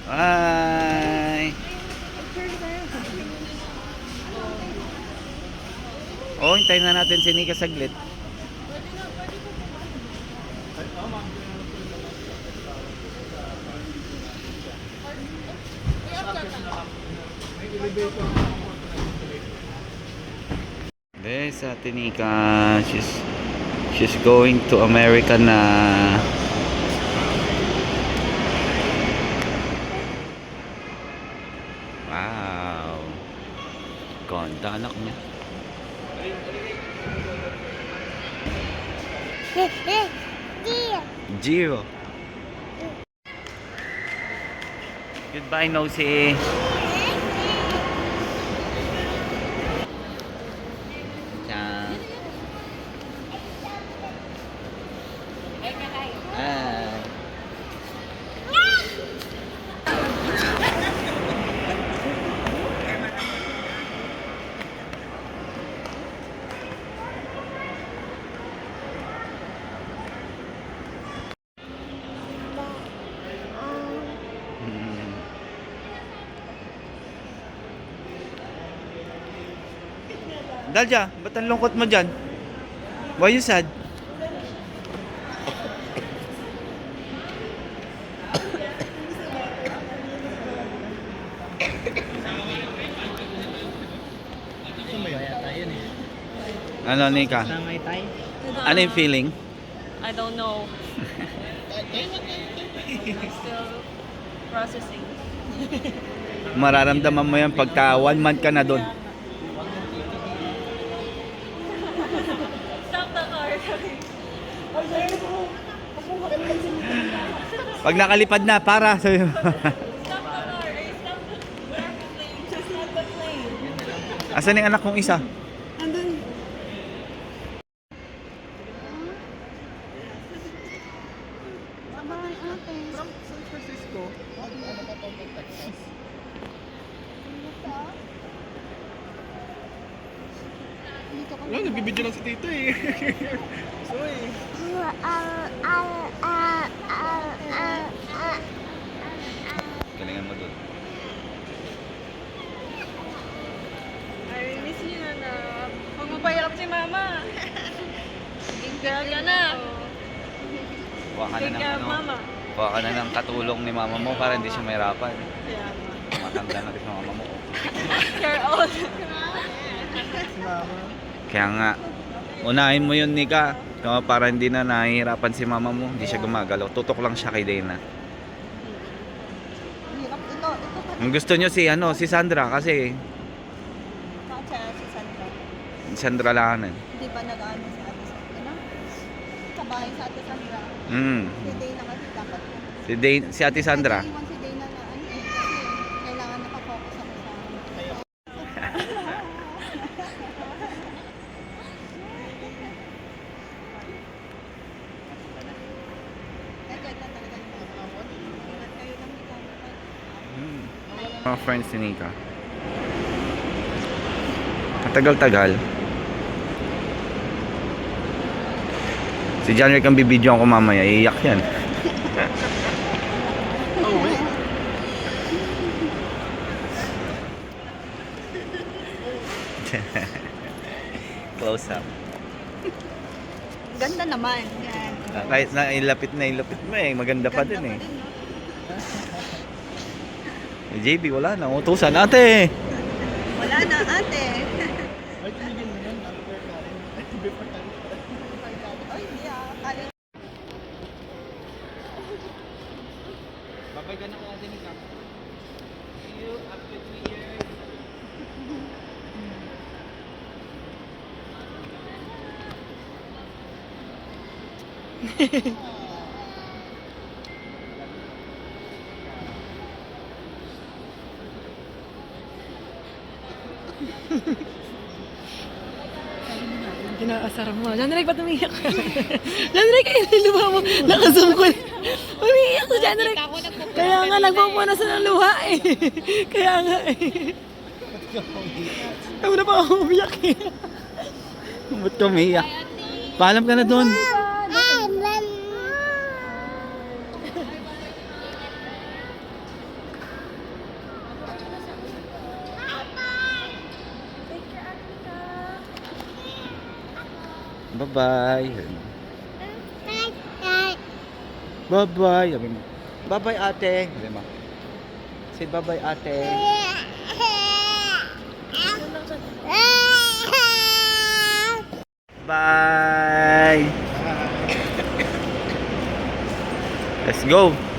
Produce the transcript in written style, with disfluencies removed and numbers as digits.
Bye! Oh, hintayin na natin si Nika saglit. There's Ate Nika. She's going to America na. Wow. Ganda anak niya. Gio. Goodbye, Nosy. Ciao. Hi. Dalja, ba't ang lungkot mo dyan? Why you sad? Ano, Nika? Ano yung feeling? I don't know. Still processing. Mararamdaman mo yan pagka 1 month ka na doon. Stop the car. Pag nakalipad na, para sa'yo. Stop the car. Stop the plane. Just stop the plane. Asan yung anak kong isa? Andun. From San Francisco, ano ka to, Texas? Wala, nagbibidyo lang si Tito eh. Sorry. Galingan mo doon. I miss you na. Huwag mo pahirap si mama. Kaya ka na. Kuha ka na Take ng care of ano. mama. Kuha ka na ng katulong ni mama mo para hindi siya mahirapan. Yeah. Matanda na rin ng mama mo. You're old. Si Mama. Kaya nga, unahin mo yun, Nika. Para hindi na nahihirapan si mama mo. Hindi siya gumagalaw. Tutok lang siya kay Dana. Ang gusto nyo si Sandra kasi Si Sandra. Sandra Lahanan. Hindi ba nag-ano sa Ate Sandra? Sa bahay sa Ate Sandra. Si Dana kasi dapat po. Si Ate Sandra. Nag-iwan si Dana na ano eh. Kasi kailangan nakafocus ako sa Kaya na talaga yung ingat kayo lang ikaw. Mga friends ni Nika. Matagal-tagal. Si John Rick ang bibidyoan ko mamaya. Iiyak yan. Oh, wait. Close up. Ganda naman. Yan. Kahit na ilapit mo eh. Maganda pa din eh. JB, wala na. Utusan ate. Wala na ate. Ay, tinigil mo yan. After karin. Before karin. Ay, hindi ah. Kali. Babay ka na kaya din Nika. See you after 3 years. Kinaasar mo. John Rick, ba't umiyak ka? John Rick, ay luha mo. Nakasum ko. Umiiyak si John Rick. Kaya nga, nagpupunasan ng luha eh. Kaya nga eh. Ako na pa ako umiyak eh. Ba't ka umiiyak? Paalam ka na doon. Bye-bye. Bye-bye. Sabi mo. Bye-bye, ate. Sabi mo. Say bye-bye, ate. Bye. Let's go.